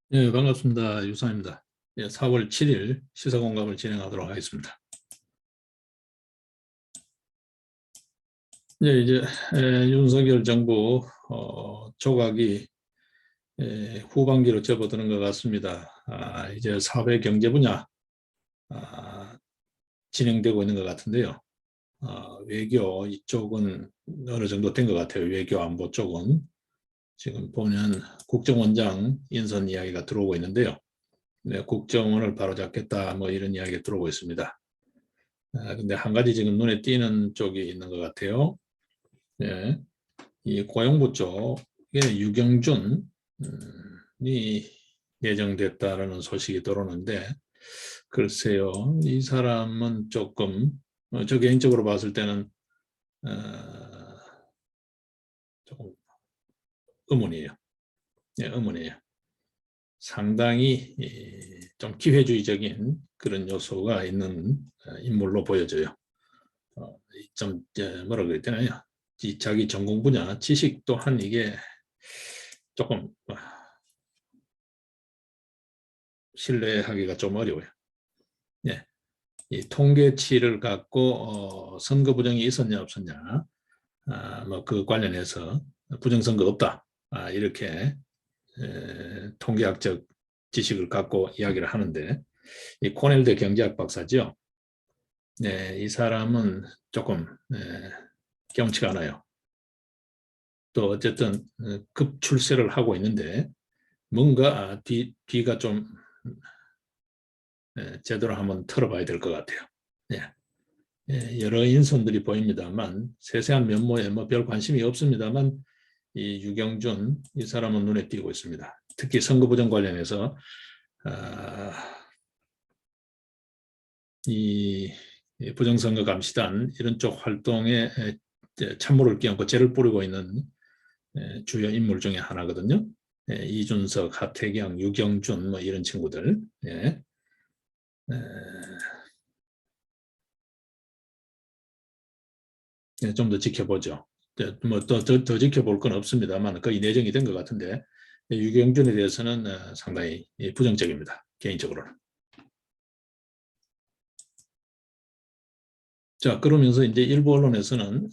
네, 반갑습니다. 유상입니다. 예, 4월 7일 시사공감을 진행하도록 하겠습니다. 네, 이제 윤석열 정부 조각이 후반기로 접어드는 것 같습니다. 이제 사회 경제 분야 진행되고 있는 것 같은데요. 외교 이쪽은 어느 정도 된 것 같아요. 외교 안보 쪽은 지금 보면 국정원장 인선 이야기가 들어오고 있는데요. 네, 국정원을 바로잡겠다 뭐 이런 이야기가 들어오고 있습니다. 근데 한 가지 지금 눈에 띄는 쪽이 있는 것 같아요. 예, 이 고용부 쪽에 유경준이 예정됐다라는 소식이 들어오는데, 글쎄요, 이 사람은 조금 저 개인적으로 봤을 때는 어, 조금 의문이에요. 예, 의문이에요. 상당히 좀 기회주의적인 그런 요소가 있는 인물로 보여져요. 좀 뭐라 그래야 되나요? 자기 전공 분야 지식 또한 이게 조금 신뢰하기가 좀 어려워요. 네. 이 통계치를 갖고 선거 부정이 있었냐 없었냐, 뭐 그 관련해서 부정선거 없다, 이렇게 통계학적 지식을 갖고 이야기를 하는데, 이 코넬대 경제학 박사죠. 네, 이 사람은 조금 경치가 않아요. 또 어쨌든 급출세를 하고 있는데 뭔가 뒤가 좀 제대로 한번 털어봐야 될 것 같아요. 여러 인선들이 보입니다만 세세한 면모에 뭐 별 관심이 없습니다만 이 유경준 이 사람은 눈에 띄고 있습니다. 특히 선거 부정 관련해서 이 부정선거 감시단 이런 쪽 활동에 참모를 끼얹고 죄를 뿌리고 있는 주요 인물 중에 하나거든요. 이준석, 하태경, 유경준 뭐 이런 친구들. 좀 더 지켜보죠. 뭐더 지켜볼 건 없습니다만 거의 내정이 된 것 같은데, 유경준에 대해서는 상당히 부정적입니다. 개인적으로는. 자, 그러면서 이제 일부 언론에서는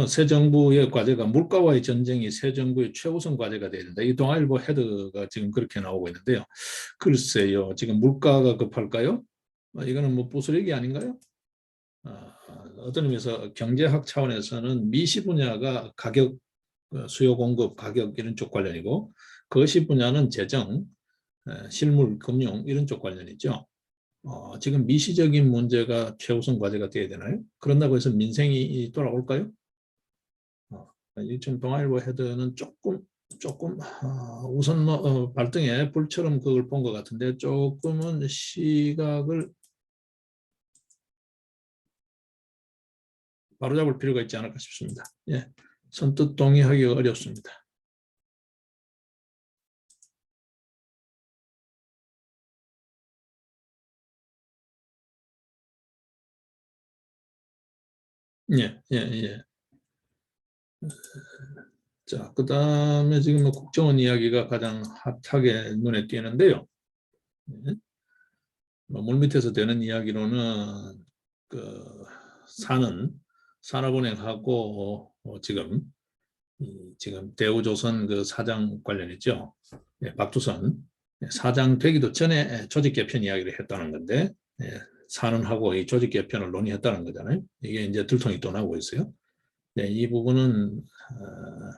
새 정부의 과제가 물가와의 전쟁이 새 정부의 최우선 과제가 돼야 된다. 이 동아일보 헤드가 지금 그렇게 나오고 있는데요. 글쎄요, 지금 물가가 급할까요? 이거는 뭐 부스러기 아닌가요? 어떤 의미에서 경제학 차원에서는 미시 분야가 가격, 수요 공급, 가격 이런 쪽 관련이고, 거시 분야는 재정, 실물, 금융 이런 쪽 관련이죠. 지금 미시적인 문제가 최우선 과제가 돼야 되나요? 그런다고 해서 민생이 돌아올까요? 지금 동아일보 헤드는 조금 우선 발등에 불처럼 그걸 본 것 같은데 조금은 시각을 바로잡을 필요가 있지 않을까 싶습니다. 예, 선뜻 동의하기가 어렵습니다. 예, 예, 예. 자, 그 다음에 지금 국정원 이야기가 가장 핫하게 눈에 띄는데요. 예. 물밑에서 되는 이야기로는 그 산업은행하고 지금 대우조선 그 사장 관련이죠. 박두선 사장 되기도 전에 조직 개편 이야기를 했다는 건데, 산은하고 이 조직 개편을 논의했다는 거잖아요. 이게 이제 들통이 또 나오고 있어요. 이 부분은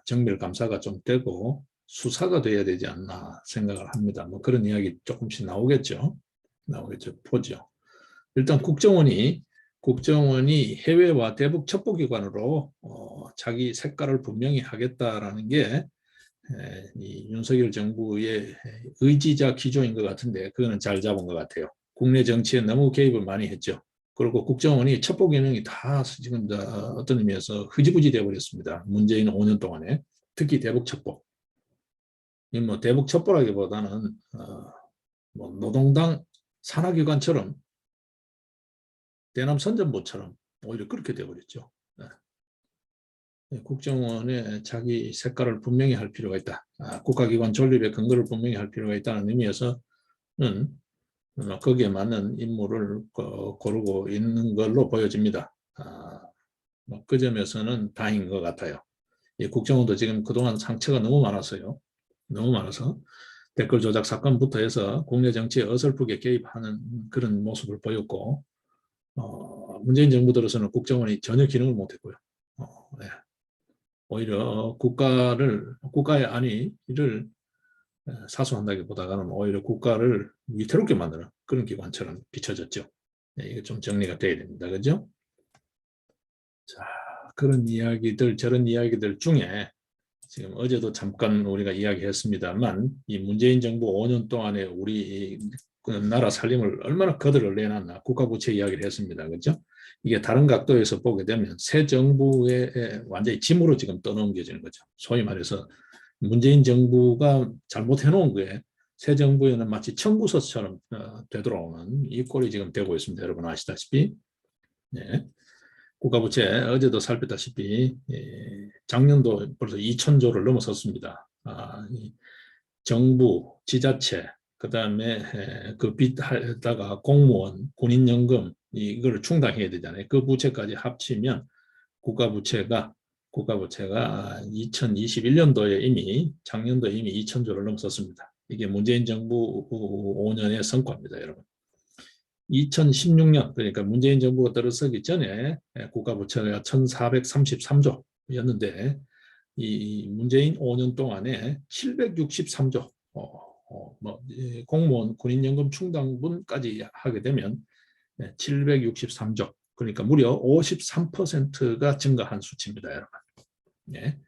정밀 감사가 좀 되고 수사가 돼야 되지 않나 생각을 합니다. 뭐 그런 이야기 조금씩 나오겠죠. 보죠. 일단 국정원이 해외와 대북 첩보기관으로 자기 색깔을 분명히 하겠다라는 게 이 윤석열 정부의 의지자 기조인 것 같은데, 그거는 잘 잡은 것 같아요. 국내 정치에 너무 개입을 많이 했죠. 그리고 국정원이 첩보 기능이 다 지금 어떤 의미에서 흐지부지 되어버렸습니다. 문재인 5년 동안에. 특히 대북 첩보. 뭐 대북 첩보라기보다는 뭐 노동당 산하기관처럼, 대남 선전부처럼 오히려 그렇게 되어버렸죠. 국정원에 자기 색깔을 분명히 할 필요가 있다. 국가기관 존립의 근거를 분명히 할 필요가 있다는 의미에서는 거기에 맞는 인물을 고르고 있는 걸로 보여집니다. 그 점에서는 다행인 것 같아요. 이 국정원도 지금 그동안 상처가 너무 많았어요. 너무 많아서 댓글 조작 사건부터 해서 국내 정치에 어설프게 개입하는 그런 모습을 보였고, 문재인 정부 들어서는 국정원이 전혀 기능을 못했고요. 네. 오히려 국가의 안위를 사수한다기보다는 오히려 국가를 위태롭게 만드는 그런 기관처럼 비춰졌죠. 네, 이게 좀 정리가 돼야 됩니다. 그죠? 자, 그런 이야기들, 저런 이야기들 중에 지금 어제도 잠깐 우리가 이야기했습니다만 이 문재인 정부 5년 동안에 우리 그 나라 살림을 얼마나 거들을 내놨나 국가부채 이야기를 했습니다. 그렇죠? 이게 다른 각도에서 보게 되면 새 정부의 완전히 짐으로 지금 떠넘겨지는 거죠. 소위 말해서 문재인 정부가 잘못해놓은 거에 새 정부에는 마치 청구서처럼 되돌아오는 이 꼴이 지금 되고 있습니다. 여러분 아시다시피. 네. 국가부채 어제도 살폈다시피 작년도 벌써 2천조를 넘어섰습니다. 정부, 지자체, 그다음에 그 빚하다가 공무원, 군인연금 이걸 충당해야 되잖아요. 그 부채까지 합치면 국가부채가 2021년도에 이미 작년도에 이미 2천조를 넘어섰습니다. 이게 문재인 정부 5년의 성과입니다, 여러분. 2016년 그러니까 문재인 정부가 들어서기 전에 국가부채가 1,433조였는데 이 문재인 5년 동안에 763조 공무원 군인연금 충당분까지 하게 되면 763조 그러니까 무려 53%가 증가한 수치입니다, 여러분. 네.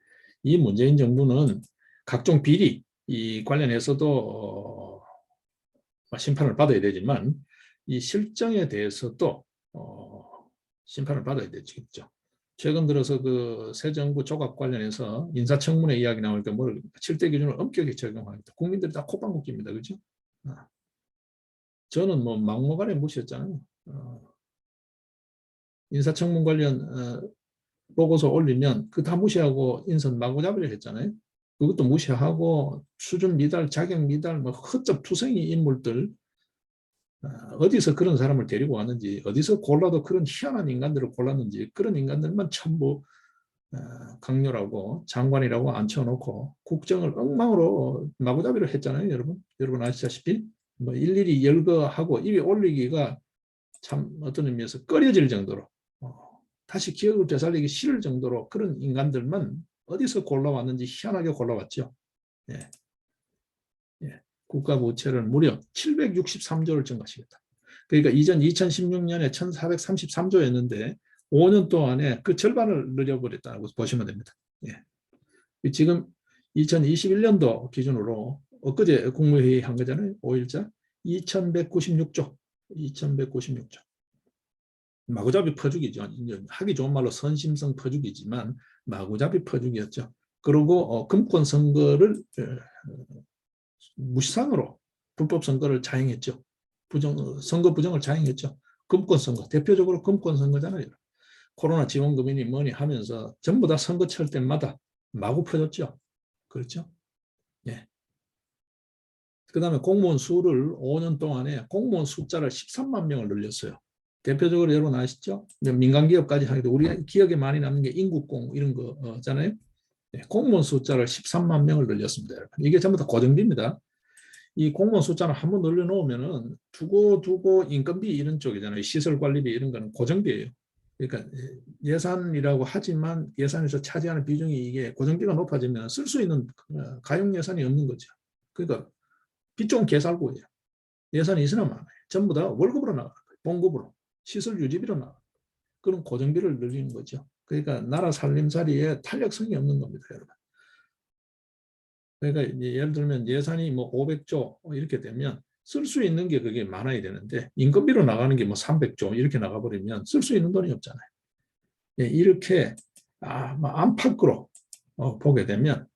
이 문재인 정부는 각종 비리 이 관련해서도 심판을 받아야 되지만 이 실정에 대해서도 심판을 받아야 되겠죠. 최근 들어서 그 새 정부 조각 관련해서 인사청문회 이야기 나오니까 뭘 7대 기준을 엄격히 적용하겠다. 국민들이 다 콧방귀 낍니다. 그죠? 저는 뭐 막무가내 무시했잖아요. 인사청문 관련 보고서 올리면 그 다 무시하고 인선 마구잡이를 했잖아요. 그것도 무시하고 수준 미달, 자격 미달, 뭐 헛접투성이 인물들 어디서 그런 사람을 데리고 왔는지 어디서 골라도 그런 희한한 인간들을 골랐는지 그런 인간들만 전부 강요라고 장관이라고 앉혀놓고 국정을 엉망으로 마구잡이를 했잖아요. 여러분 아시다시피 뭐 일일이 열거하고 입에 올리기가 참 어떤 의미에서 꺼려질 정도로 다시 기억을 되살리기 싫을 정도로 그런 인간들만 어디서 골라왔는지 희한하게 골라왔죠. 예. 예. 국가 부채를 무려 763조를 증가시켰다. 그러니까 이전 2016년에 1,433조였는데 5년 동안에 그 절반을 늘려버렸다고 보시면 됩니다. 예. 지금 2021년도 기준으로 엊그제 국무회의 한 거잖아요. 5일자 2,196조. 마구잡이 퍼주기죠. 하기 좋은 말로 선심성 퍼주기지만 마구잡이 퍼주기였죠. 그리고 금권 선거를 무시상으로 불법 선거를 자행했죠. 선거 부정을 자행했죠. 금권 선거, 대표적으로 금권 선거잖아요. 코로나 지원금이니 뭐니 하면서 전부 다 선거철 때마다 마구 퍼졌죠. 그렇죠? 예. 그 다음에 공무원 수를 5년 동안에 공무원 숫자를 13만 명을 늘렸어요. 대표적으로 여러분 아시죠? 민간기업까지 하기도 우리가 기억에 많이 남는 게 인국공 이런 거잖아요. 네, 공무원 숫자를 13만 명을 늘렸습니다. 여러분. 이게 전부 다 고정비입니다. 이 공무원 숫자를 한번 늘려놓으면은 두고 인건비 이런 쪽이잖아요. 시설관리비 이런 거는 고정비예요. 그러니까 예산이라고 하지만 예산에서 차지하는 비중이 이게 고정비가 높아지면 쓸 수 있는 가용 예산이 없는 거죠. 그러니까 빚 좋은 개살구예요. 예산이 있으나 많아요. 전부 다 월급으로 나가는 거예요. 봉급으로. 시설 유지비로 나가는 거예요. 그런 고정비를 늘리는 거죠. 그러니까 나라 살림살이에 탄력성이 없는 겁니다, 여러분. 그러니까 예를 들면 예산이 뭐 500조 이렇게 되면 쓸 수 있는 게 그게 많아야 되는데 인건비로 나가는 게 뭐 300조 이렇게 나가버리면 쓸 수 있는 돈이 없잖아요. 이렇게 안팎으로 보게 되면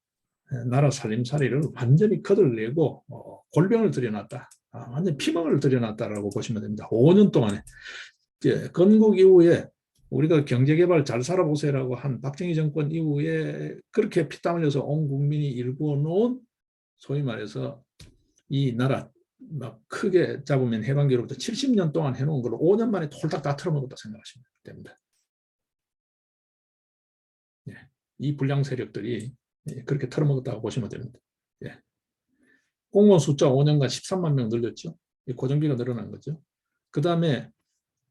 나라 살림살이를 완전히 거들내고 골병을 들여놨다. 완전히 피멍을 들여놨다라고 보시면 됩니다. 5년 동안에 건국 이후에 우리가 경제개발 잘 살아보세요라고 한 박정희 정권 이후에 그렇게 피땀 흘려서 온 국민이 일구어 놓은 소위 말해서 이 나라 막 크게 잡으면 해방기로부터 70년 동안 해놓은 걸 5년 만에 홀딱 다 털어먹었다 생각하시면 됩니다. 예. 이 불량 세력들이 그렇게 털어먹었다고 보시면 됩니다. 예. 공무원 숫자 5년간 13만 명 늘렸죠. 고정비가 늘어난 거죠. 그 다음에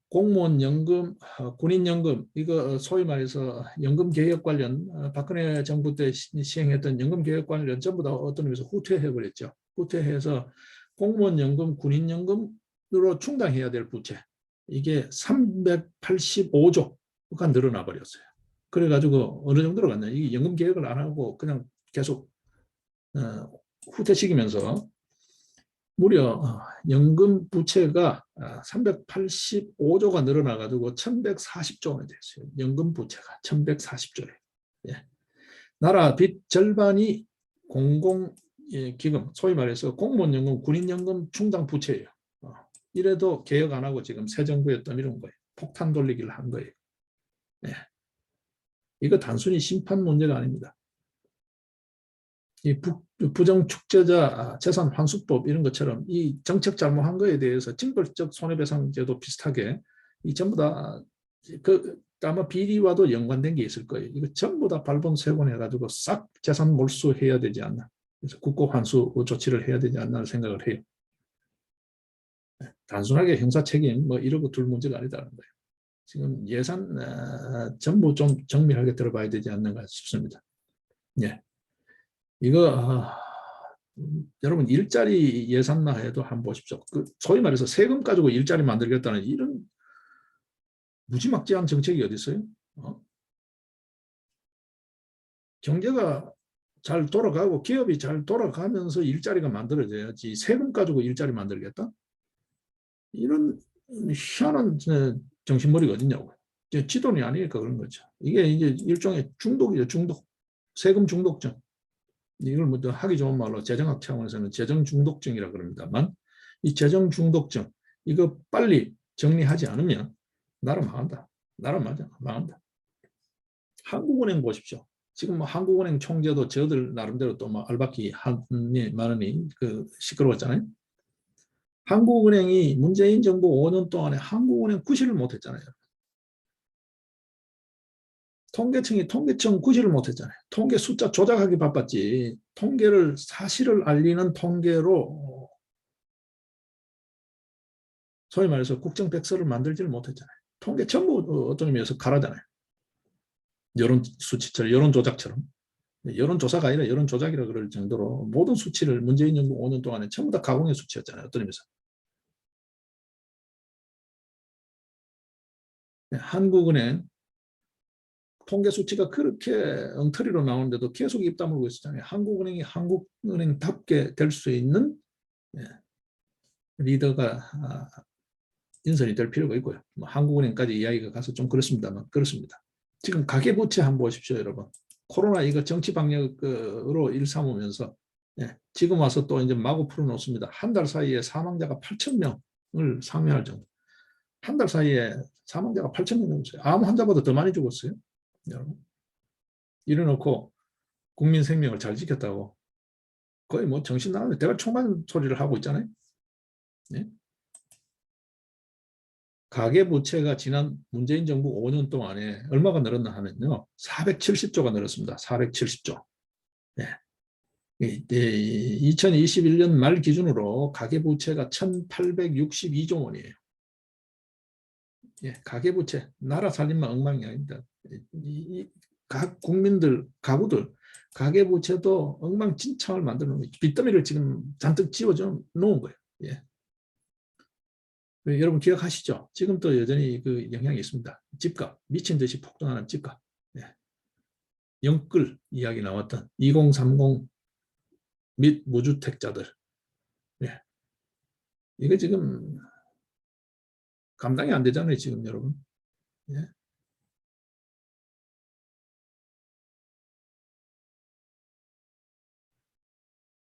공무원 연금, 군인연금, 이거 소위 말해서 연금 개혁 관련 박근혜 정부 때 시행했던 연금 개혁 관련 전부 다 어떤 의미에서 후퇴해버렸죠. 후퇴해서 공무원 연금, 군인연금으로 충당해야 될 부채, 이게 385조가 늘어나 버렸어요. 그래가지고 어느 정도로 갔냐, 이 연금 개혁을 안 하고 그냥 계속 후퇴시키면서 무려 연금 부채가 385조가 늘어나가지고 1140조 원이 됐어요. 연금 부채가 1140조래. 예. 나라 빚 절반이 공공기금, 소위 말해서 공무원연금, 군인연금 충당 부채예요. 이래도 개혁 안 하고 지금 새 정부에 떠미는 거예요. 폭탄 돌리기를 한 거예요. 예. 이거 단순히 심판 문제가 아닙니다. 이 부정축제자 재산 환수법 이런 것처럼 이 정책 잘못한 거에 대해서 징벌적 손해배상제도 비슷하게 이 전부 다 아마 비리와도 연관된 게 있을 거예요. 이거 전부 다 발본색원해가지고 싹 재산 몰수해야 되지 않나. 그래서 국고 환수 조치를 해야 되지 않나 생각을 해요. 단순하게 형사 책임 뭐 이러고 둘 문제가 아니다는 거예요. 지금 예산 전부 좀 정밀하게 들어봐야 되지 않는가 싶습니다. 예. 이거 여러분 일자리 예산만 해도 한번 보십시오. 소위 말해서 세금 가지고 일자리 만들겠다는 이런 무지막지한 정책이 어디 있어요? 경제가 잘 돌아가고 기업이 잘 돌아가면서 일자리가 만들어져야지 세금 가지고 일자리 만들겠다? 이런 희한한 정신머리가 어딨냐고요. 지돈이 아니니까 그런 거죠. 이게 이제 일종의 중독이죠. 중독. 세금 중독증. 이걸 먼저 하기 좋은 말로 재정학 차원에서는 재정 중독증이라 그럽니다만 이 재정 중독증 이거 빨리 정리하지 않으면 나라 망한다. 나라 망한다. 한국은행 보십시오. 지금 뭐 한국은행 총재도 저들 나름대로 또 뭐 알바키 한이 많으니 시끄러웠잖아요. 한국은행이 문재인 정부 5년 동안에 한국은행 구실을 못했잖아요. 통계청이 통계청 구실을 못했잖아요. 통계 숫자 조작하기 바빴지 통계를 사실을 알리는 통계로 소위 말해서 국정백서를 만들지를 못했잖아요. 통계 전부 어떤 의미에서 가라잖아요. 여론 수치처럼 여론 조작처럼. 여론조사가 아니라 여론조작이라 그럴 정도로 모든 수치를 문재인 정부 5년 동안에 전부 다 가공의 수치였잖아요. 어떤 의미에서. 한국은행 통계 수치가 그렇게 엉터리로 나오는데도 계속 입 다물고 있었잖아요. 한국은행이 한국은행답게 될 수 있는 리더가 인선이 될 필요가 있고요. 뭐 한국은행까지 이야기가 가서 좀 그렇습니다만 그렇습니다. 지금 가계부채 한번 보십시오, 여러분. 코로나 이거 정치 방역으로 일삼으면서 지금 와서 또 이제 마구 풀어놓습니다. 한 달 사이에 사망자가 8,000명을 상회할 정도. 한 달 사이에 사망자가 8,000명 넘었어요. 암 환자보다 더 많이 죽었어요. 여러분. 이래놓고 국민 생명을 잘 지켰다고 거의 뭐 정신 나가는 대가 총만 소리를 하고 있잖아요. 네? 가계부채가 지난 문재인 정부 5년 동안에 얼마가 늘었나 하면요. 470조가 늘었습니다. 470조. 네. 2021년 말 기준으로 가계부채가 1,862조 원이에요. 예, 가계부채, 나라 살림만 엉망이 아닙니다. 각 국민들, 가구들, 가계부채도 엉망진창을 만들어 놓은 빚더미를 지금 잔뜩 지어져 놓은 거예요. 예. 여러분 기억하시죠? 지금도 여전히 그 영향이 있습니다. 집값, 미친 듯이 폭등하는 집값. 예. 영끌 이야기 나왔던 2030 및 무주택자들. 예. 이게 지금 감당이 안 되잖아요, 지금 여러분. 예.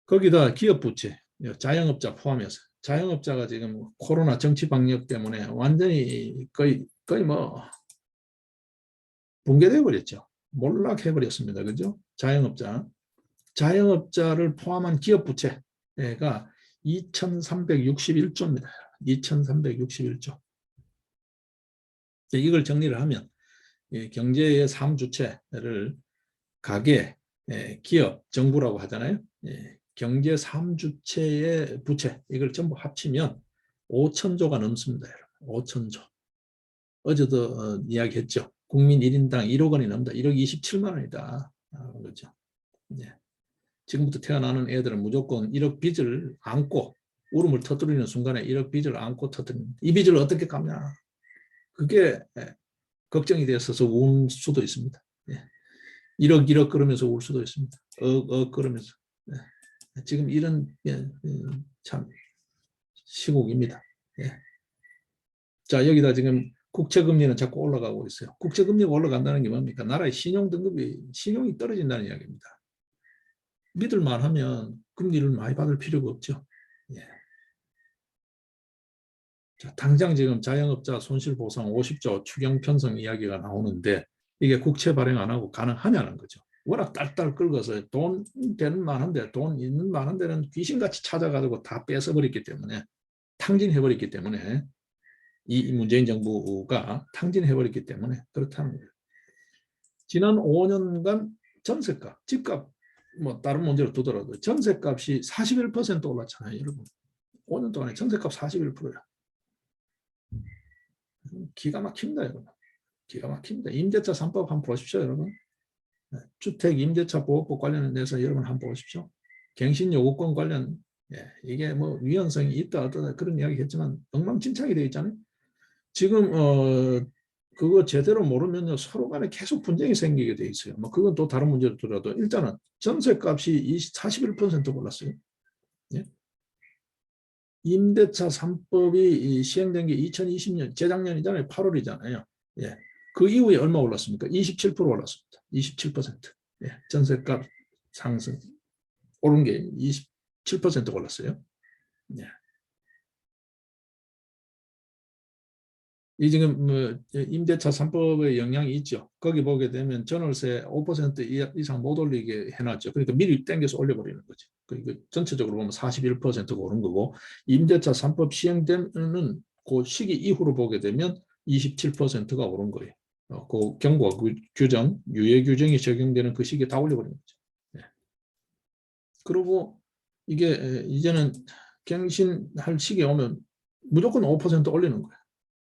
거기다 기업 부채, 자영업자 포함해서 자영업자가 지금 코로나 정치 방역 때문에 완전히 거의 뭐 붕괴되어 버렸죠. 몰락해 버렸습니다. 그죠? 자영업자를 포함한 기업 부채가 2,361조입니다. 2,361조. 이걸 정리를 하면 경제의 3주체를 가계, 기업, 정부라고 하잖아요. 경제 3주체의 부채 이걸 전부 합치면 5천조가 넘습니다. 여러분. 5천조. 어제도 이야기했죠. 국민 1인당 1억 원이 넘다. 1억 27만 원이다. 그렇죠. 네. 지금부터 태어나는 애들은 무조건 1억 빚을 안고 울음을 터뜨리는 순간에 1억 빚을 안고 터뜨리는 이 빚을 어떻게 갚냐. 그게 걱정이 되어서 울 수도 있습니다. 1억 그러면서 울 수도 있습니다. 그러면서. 지금 이런 참 시국입니다. 자, 여기다 지금 국채금리는 자꾸 올라가고 있어요. 국채금리가 올라간다는 게 뭡니까? 나라의 신용이 떨어진다는 이야기입니다. 믿을만 하면 금리를 많이 받을 필요가 없죠. 자, 당장 지금 자영업자 손실보상 50조 추경 편성 이야기가 나오는데 이게 국채 발행 안 하고 가능하냐는 거죠. 워낙 딸딸 긁어서 돈 되는 만한데 돈 있는 만한 데는 귀신같이 찾아가지고 다 뺏어버렸기 때문에 탕진해버렸기 때문에 이 문재인 정부가 탕진해버렸기 때문에 그렇다는 거예요. 지난 5년간 전세값, 집값 뭐 다른 문제로 두더라도 전세값이 41% 올랐잖아요. 여러분. 5년 동안에 전세값 41%야. 기가 막힙니다. 여러분. 기가 막힙니다. 임대차 3법 한번 보십시오. 여러분. 주택 임대차 보호법 관련해서 여러분 한번 보십시오. 갱신요구권 관련 이게 뭐 위헌성이 있다 어떠다 그런 이야기 했지만 엉망진창이 되어 있잖아요. 지금 그거 제대로 모르면요 서로 간에 계속 분쟁이 생기게 돼 있어요. 뭐 그건 또 다른 문제로 들어도 일단은 전세값이 41% 올랐어요. 예? 임대차 3법이 시행된 게 2020년 재작년이잖아요. 8월이잖아요. 예. 그 이후에 얼마 올랐습니까? 27% 올랐습니다. 27%. 예. 전세값 상승 오른 게 27% 올랐어요. 예. 이 지금 뭐 임대차 3법의 영향이 있죠. 거기 보게 되면 전월세 5% 이상 못 올리게 해놨죠. 그러니까 미리 땡겨서 올려버리는 거죠. 그러니까 전체적으로 보면 41%가 오른 거고 임대차 3법 시행되는 그 시기 이후로 보게 되면 27%가 오른 거예요. 그 경고 규정, 유예 규정이 적용되는 그 시기에 다 올려버리는 거죠. 네. 그리고 이게 이제는 갱신할 시기에 오면 무조건 5% 올리는 거예요.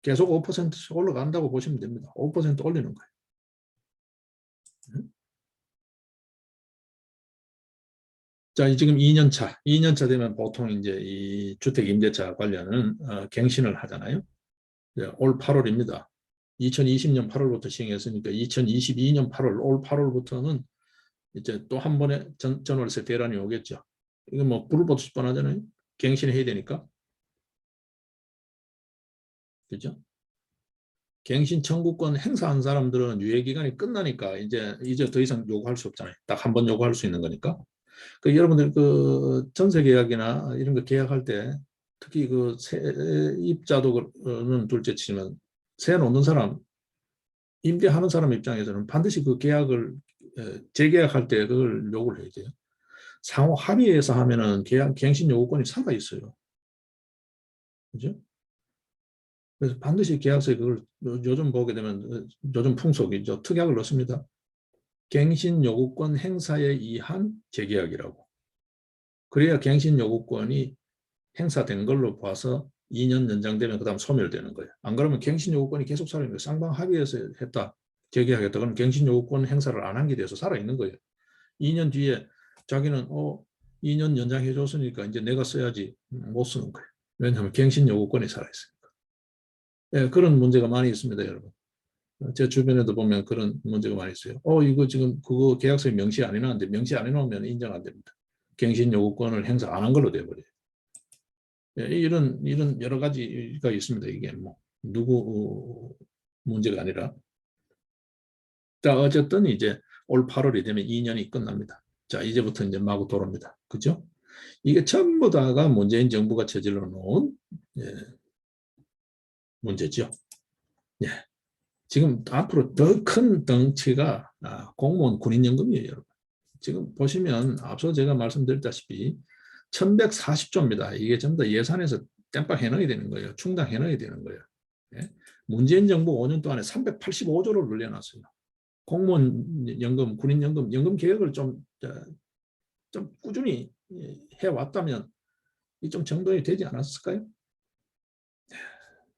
계속 5%씩 올라간다고 보시면 됩니다. 5% 올리는 거예요. 자, 지금 2년차 되면 보통 이제 이 주택 임대차 관련은 갱신을 하잖아요. 올 8월입니다. 2020년 8월부터 시행했으니까 2022년 8월, 올 8월부터는 이제 또 한 번에 전월세 대란이 오겠죠. 이거 뭐 불을 보듯이 뻔하잖아요. 갱신해야 되니까. 그죠? 갱신 청구권 행사한 사람들은 유예기간이 끝나니까 이제 더 이상 요구할 수 없잖아요. 딱 한 번 요구할 수 있는 거니까. 여러분들 그 전세 계약이나 이런 거 계약할 때 특히 그 세입자도는 둘째치지만 세 놓는 사람, 임대하는 사람 입장에서는 반드시 그 계약을 재계약할 때 그걸 요구를 해야 돼요. 상호 합의해서 하면은 갱신 요구권이 살아 있어요. 그죠? 그래서 반드시 계약서에 그걸 요즘 보게 되면 요즘 풍속이죠. 특약을 넣습니다. 갱신 요구권 행사에 의한 재계약이라고. 그래야 갱신 요구권이 행사된 걸로 봐서 2년 연장되면 그다음 소멸되는 거예요. 안 그러면 갱신 요구권이 계속 살아있는 거예요. 쌍방 합의해서 했다. 재계약했다. 그럼 갱신 요구권 행사를 안 한 게 돼서 살아있는 거예요. 2년 뒤에 자기는 2년 연장해 줬으니까 이제 내가 써야지 못 쓰는 거예요. 왜냐하면 갱신 요구권이 살아있으니까. 네, 그런 문제가 많이 있습니다, 여러분. 제 주변에도 보면 그런 문제가 많이 있어요. 이거 지금 그거 계약서에 명시 안 해놨는데 명시 안 해놓으면 인정 안 됩니다. 갱신 요구권을 행사 안 한 걸로 돼버려요. 이런 여러 가지가 있습니다. 이게 뭐 누구 문제가 아니라. 자, 어쨌든 이제 올 8월이 되면 2년이 끝납니다. 자, 이제부터 이제 마구 돌아옵니다. 그죠? 이게 전부 다가 문재인 정부가 저질러 놓은 문제죠. 예. 지금 앞으로 더 큰 덩치가 공무원 군인연금이에요, 여러분. 지금 보시면 앞서 제가 말씀드렸다시피 1140조입니다. 이게 전부 다 예산에서 땜빵 해넣어야 되는 거예요. 충당해 넣어야 되는 거예요. 예? 문재인 정부 5년 동안에 385조를 늘려놨어요. 공무원 연금, 군인연금, 연금 개혁을 좀 꾸준히 해왔다면 이 좀 정돈이 되지 않았을까요?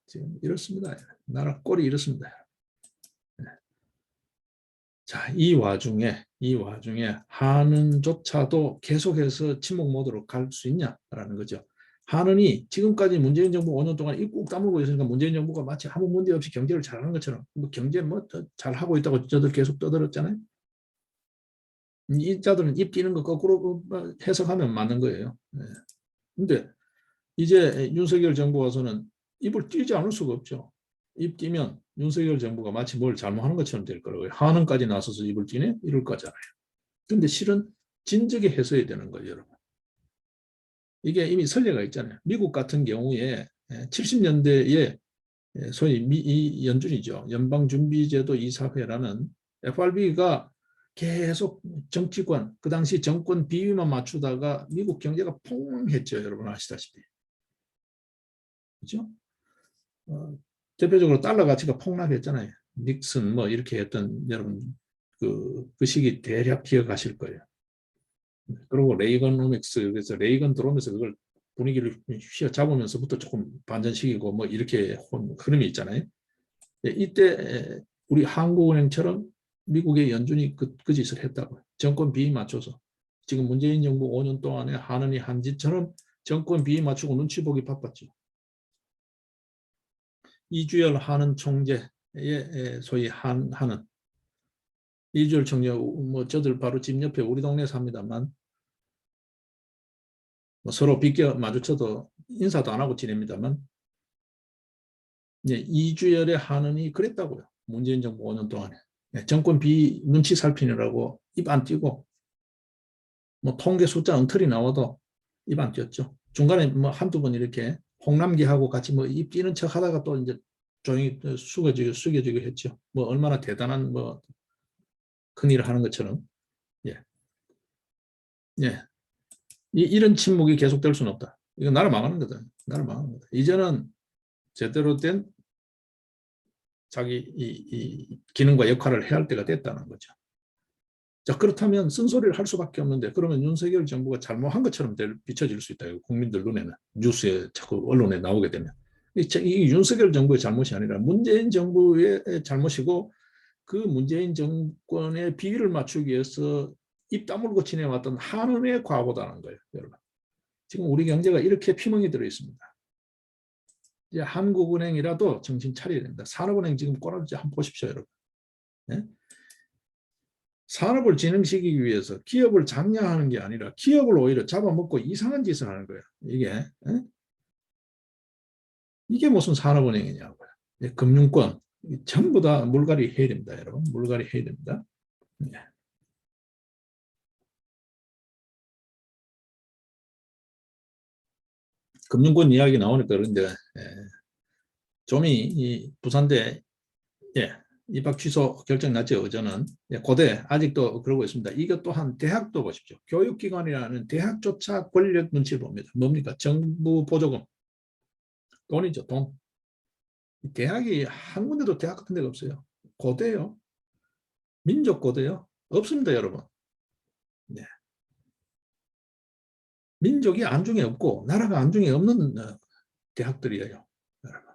지금 이렇습니다. 나라 꼴이 이렇습니다. 자, 이 와중에 한은조차도 계속해서 침묵 모드로 갈 수 있냐라는 거죠. 한은이 지금까지 문재인 정부 5년 동안 입 꾹 다물고 있으니까 문재인 정부가 마치 아무 문제 없이 경제를 잘하는 것처럼 뭐 경제 뭐 잘하고 있다고 저들 계속 떠들었잖아요. 이 자들은 입 띄는 거 거꾸로 해석하면 맞는 거예요. 근데 이제 윤석열 정부 와서는 입을 띄지 않을 수가 없죠. 입 띄면 윤석열 정부가 마치 뭘 잘못하는 것처럼 될 거라고요. 한은까지 나서서 입을 띄네? 이럴 거잖아요. 근데 실은 진즉에 했어야 되는 거예요, 여러분. 이게 이미 선례가 있잖아요. 미국 같은 경우에 70년대에 소위 이 연준이죠. 연방준비제도 이사회라는 FRB가 계속 정치권, 그 당시 정권 비위만 맞추다가 미국 경제가 폭망했죠. 여러분 아시다시피. 그렇죠? 대표적으로 달러 가치가 폭락했잖아요. 닉슨 뭐 이렇게 했던 여러분 그 시기 대략 기억하실 거예요. 그리고 레이건노믹스 그래서 레이건 들어오면서 그걸 분위기를 휘어잡으면서부터 조금 반전시키고 뭐 이렇게 흐름이 있잖아요. 이때 우리 한국은행처럼 미국의 연준이 그 짓을 했다고요. 정권 비위 맞춰서. 지금 문재인 정부 5년 동안에 한은이 한 짓처럼 정권 비위 맞추고 눈치 보기 바빴죠. 이주열 한은 총재의 소위 한은 이주열 총재 뭐 저들 바로 집 옆에 우리 동네 삽니다만 뭐 서로 비껴 마주쳐도 인사도 안 하고 지냅니다만 이주열의 한은이 그랬다고요. 문재인 정부 5년 동안에 정권 비 눈치 살피느라고 입 안 띄고 뭐 통계 숫자 엉터리 나와도 입 안 띄었죠. 중간에 뭐 한두 번 이렇게 홍남기하고 같이 뭐 입 띄는 척 하다가 또 이제 조용히 숙여지고 했죠. 뭐 얼마나 대단한 뭐 큰일을 하는 것처럼. 예. 예. 이런 침묵이 계속될 수는 없다. 이건 나라 망하는 거다. 나라 망하는 거다. 이제는 제대로 된 자기 이 기능과 역할을 해야 할 때가 됐다는 거죠. 자, 그렇다면 쓴소리를 할 수밖에 없는데 그러면 윤석열 정부가 잘못한 것처럼 비춰질 수 있다. 국민들 눈에는 뉴스에 자꾸 언론에 나오게 되면 이 윤석열 정부의 잘못이 아니라 문재인 정부의 잘못이고 그 문재인 정권의 비위를 맞추기 위해서 입 다물고 지내왔던 한은의 과보다는 거예요, 여러분. 지금 우리 경제가 이렇게 피멍이 들어 있습니다. 이제 한국은행이라도 정신 차려야 됩니다. 산업은행 지금 꼬라지 한번 보십시오, 여러분. 네? 산업을 진흥시키기 위해서 기업을 장려하는 게 아니라 기업을 오히려 잡아먹고 이상한 짓을 하는 거예요. 이게 무슨 산업은행이냐고요. 금융권 전부 다 물갈이 해야 됩니다, 여러분. 물갈이 해야 됩니다. 네. 금융권 이야기 나오니까 그런데 좀이 이 부산대 입학 취소 결정 났죠. 어제는 고대 아직도 그러고 있습니다. 이것 또한 대학도 보십시오. 교육기관이라는 대학조차 권력 눈치를 봅니다. 뭡니까? 정부 보조금. 돈이죠. 돈. 대학이 한 군데도 대학 같은 데가 없어요. 고대요. 민족고대요. 없습니다, 여러분. 네. 민족이 안중에 없고 나라가 안중에 없는 대학들이에요. 여러분.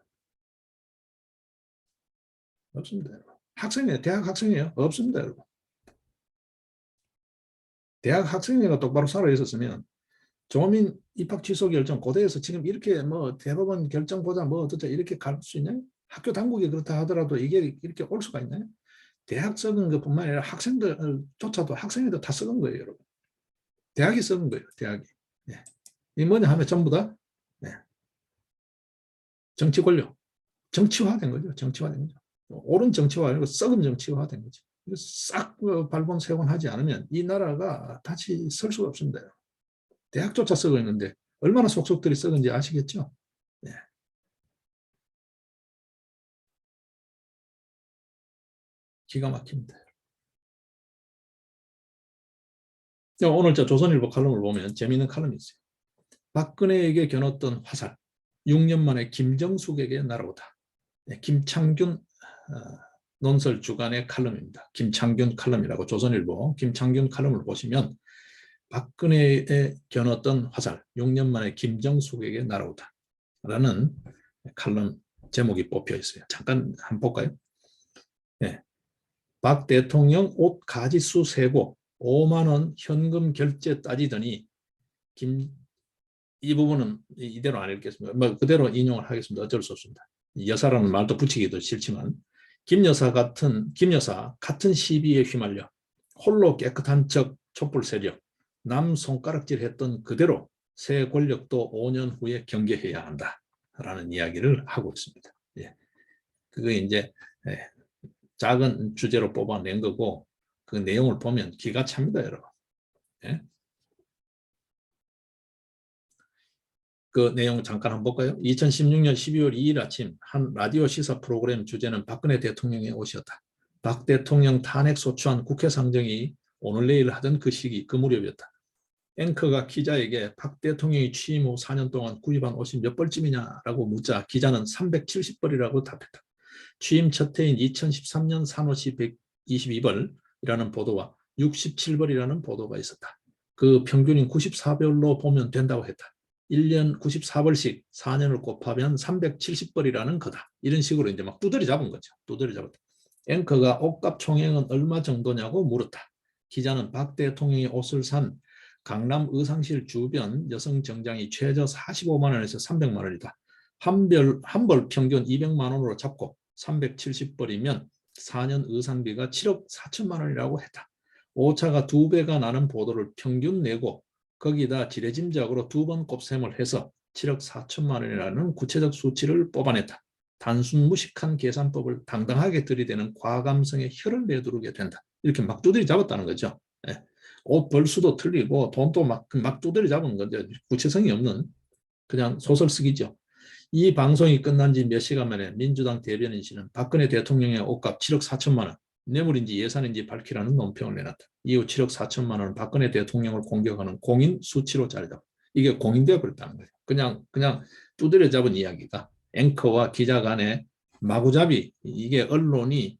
없습니다, 여러분. 학생이에요. 대학 학생이에요. 없습니다, 여러분. 대학 학생회가 똑바로 살아 있었으면 조민 입학 취소 결정 고대에서 지금 이렇게 뭐 대법원 결정보다 뭐 어쩌자 이렇게 갈 수 있나요? 학교 당국이 그렇다 하더라도 이게 이렇게 올 수가 있나요? 대학 썩은 것뿐만 아니라 학생들조차도 학생회도 다 썩은 거예요, 여러분. 대학이 썩은 거예요, 대학이. 네. 이 뭐냐 하면 전부 다 네. 정치 권력, 정치화된 거죠. 정치화된 거죠. 옳은 정치화 아니고 썩은 정치화된 거죠. 싹 발본색원하지 않으면 이 나라가 다시 설 수가 없습니다. 대학조차 썩어 있는데 얼마나 속속들이 썩은지 아시겠죠? 네. 기가 막힙니다. 오늘 저 조선일보 칼럼을 보면 재미있는 칼럼이 있어요. 박근혜에게 겨눴던 화살, 6년 만에 김정숙에게 날아오다. 김창균 논설 주간의 칼럼입니다. 김창균 칼럼이라고 조선일보 김창균 칼럼을 보시면 박근혜에 겨눴던 화살, 6년 만에 김정숙에게 날아오다 라는 칼럼 제목이 뽑혀 있어요. 잠깐 한번 볼까요? 네. 박 대통령 옷 가지수 세고 5만 원 현금 결제 따지더니 이 부분은 이대로 안 읽겠습니다. 뭐 그대로 인용을 하겠습니다. 어쩔 수 없습니다. 여사라는 말도 붙이기도 싫지만 김 여사 같은 시비에 휘말려 홀로 깨끗한 척 촛불 세력 남 손가락질했던 그대로 새 권력도 5년 후에 경계해야 한다라는 이야기를 하고 있습니다. 예. 그게 이제 작은 주제로 뽑아낸 거고 그 내용을 보면 기가 찹니다, 여러분. 예? 그 내용 잠깐 한번 볼까요? 2016년 12월 2일 아침 한 라디오 시사 프로그램 주제는 박근혜 대통령의 옷이었다. 박 대통령 탄핵 소추안 국회 상정이 오늘 내일 하던 그 시기 그 무렵이었다. 앵커가 기자에게 박 대통령이 취임 후 4년 동안 구입한 옷이 몇 벌쯤이냐라고 묻자 기자는 370벌이라고 답했다. 취임 첫 해인 2013년 산 옷이 122벌이라는 보도와 67벌이라는 보도가 있었다. 그 평균인 94벌로 보면 된다고 했다. 1년 94벌씩 4년을 곱하면 370벌이라는 거다. 이런 식으로 이제 막 두드려 잡은 거죠. 두드려 잡았다. 앵커가 옷값 총액은 얼마 정도냐고 물었다. 기자는 박 대통령이 옷을 산 강남 의상실 주변 여성 정장이 최저 45만 원에서 300만 원이다. 한 벌 평균 200만 원으로 잡고 370벌이면 4년 의상비가 7억 4천만 원이라고 했다. 오차가 2배가 나는 보도를 평균 내고 거기다 지레짐작으로 2번 곱셈을 해서 7억 4천만 원이라는 구체적 수치를 뽑아냈다. 단순 무식한 계산법을 당당하게 들이대는 과감성의 혀를 내두르게 된다. 이렇게 막 두드려 잡았다는 거죠. 예. 옷 벌수도 틀리고 돈도 막 두드려 잡은 건데 구체성이 없는 그냥 소설 쓰기죠. 이 방송이 끝난 지 몇 시간 만에 민주당 대변인실은 박근혜 대통령의 옷값 7억 4천만 원, 뇌물인지 예산인지 밝히라는 논평을 내놨다. 이후 7억 4천만 원은 박근혜 대통령을 공격하는 공인 수치로 자리다. 이게 공인되어 버렸다는 거예요. 그냥 두드려 잡은 이야기가 앵커와 기자 간의 마구잡이, 이게 언론이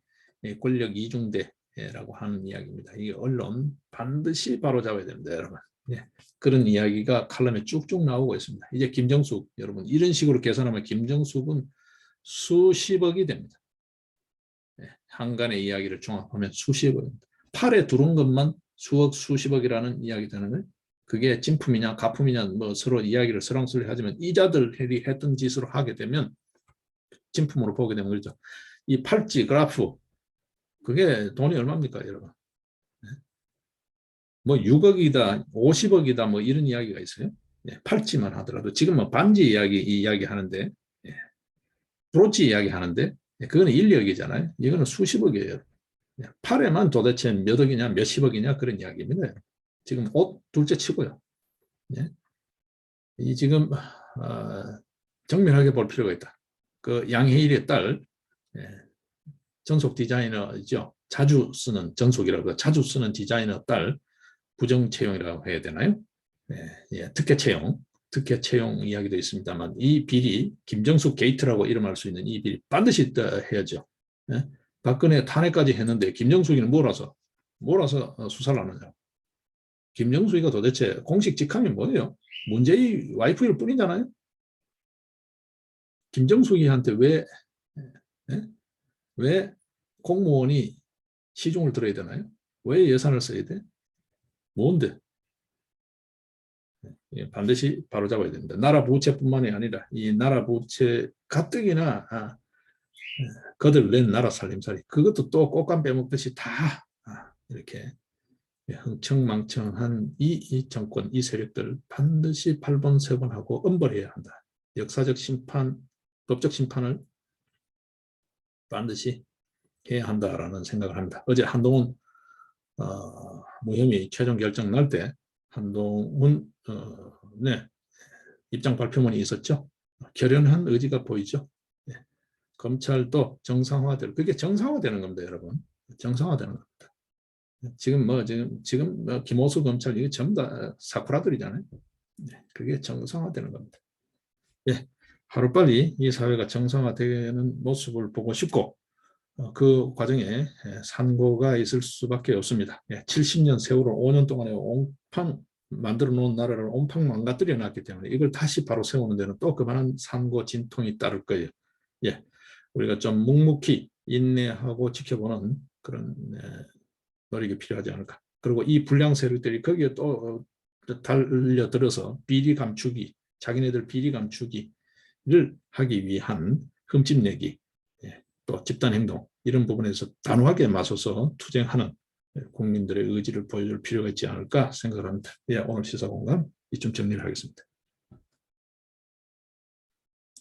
권력 이중대라고 하는 이야기입니다. 이 언론 반드시 바로잡아야 됩니다, 여러분. 예. 그런 이야기가 칼럼에 쭉쭉 나오고 있습니다. 이제 김정숙, 여러분 이런 식으로 계산하면 김정숙은 수십억이 됩니다. 예. 한간의 이야기를 종합하면 수십억입니다. 팔에 두른 것만 수억, 수십억이라는 이야기 되는 거예요. 그게 진품이냐 가품이냐 뭐 서로 이야기를 설왕설래 하지만 이자들이 했던 짓으로 하게 되면 진품으로 보게 되면 그렇죠. 이 팔찌 그래프 그게 돈이 얼마입니까, 여러분? 뭐 6억이다, 50억이다, 뭐 이런 이야기가 있어요. 예, 팔찌만 하더라도 지금 뭐 반지 이야기 하는데, 예, 브로치 이야기 하는데, 예, 그거는 1, 2억이잖아요. 이거는 수십억이에요. 예, 팔에만 도대체 몇 억이냐, 몇십억이냐 그런 이야기입니다. 지금 옷 둘째 치고요. 예. 이 지금 정밀하게 볼 필요가 있다. 그 양혜일의 딸, 예, 전속 디자이너죠. 자주 쓰는 전속이라고 자주 쓰는 디자이너 딸 부정 채용이라고 해야 되나요? 네, 예, 특혜 채용 이야기도 있습니다만 이 비리 김정숙 게이트라고 이름할 수 있는 이 비리 반드시 해야죠. 예? 박근혜 탄핵까지 했는데 김정숙이는 몰아서 수사를 하느냐. 김정숙이가 도대체 공식 직함이 뭐예요? 문재인 와이프일 뿐이잖아요. 김정숙이한테 예? 왜 공무원이 시중을 들어야 되나요? 왜 예산을 써야 돼? 뭔데? 예, 반드시 바로잡아야 됩니다. 나라 부채뿐만이 아니라 이 나라 부채 가뜩이나 거들낸 나라 살림살이 그것도 또 꽃감 빼먹듯이 다 이렇게 흥청망청한 이 정권, 이 세력들 반드시 8번, 3번 하고 엄벌해야 한다. 역사적 심판, 법적 심판을 반드시 해야 한다라는 생각을 합니다. 어제 한동훈 무혐의 최종 결정 날 때 한동훈 네, 입장 발표문이 있었죠. 결연한 의지가 보이죠. 네. 검찰도 정상화될, 그게 정상화되는 겁니다, 여러분. 정상화되는 겁니다. 지금 김호수 검찰 이게 전부 다 사쿠라들이잖아요. 네, 그게 정상화되는 겁니다. 예, 하루빨리 이 사회가 정상화되는 모습을 보고 싶고 그 과정에 산고가 있을 수밖에 없습니다. 70년 세월을 5년 동안에 옹팡 만들어 놓은 나라를 옹팡 망가뜨려 놨기 때문에 이걸 다시 바로 세우는 데는 또 그만한 산고 진통이 따를 거예요. 예, 우리가 좀 묵묵히 인내하고 지켜보는 그런 노력이 필요하지 않을까. 그리고 이 불량 세력들이 거기에 또 달려들어서 비리 감추기, 자기네들 비리 감추기를 하기 위한 흠집내기, 또 집단행동 이런 부분에서 단호하게 맞서서 투쟁하는 국민들의 의지를 보여줄 필요가 있지 않을까 생각을 합니다. 오늘 시사공감 이쯤 정리를 하겠습니다.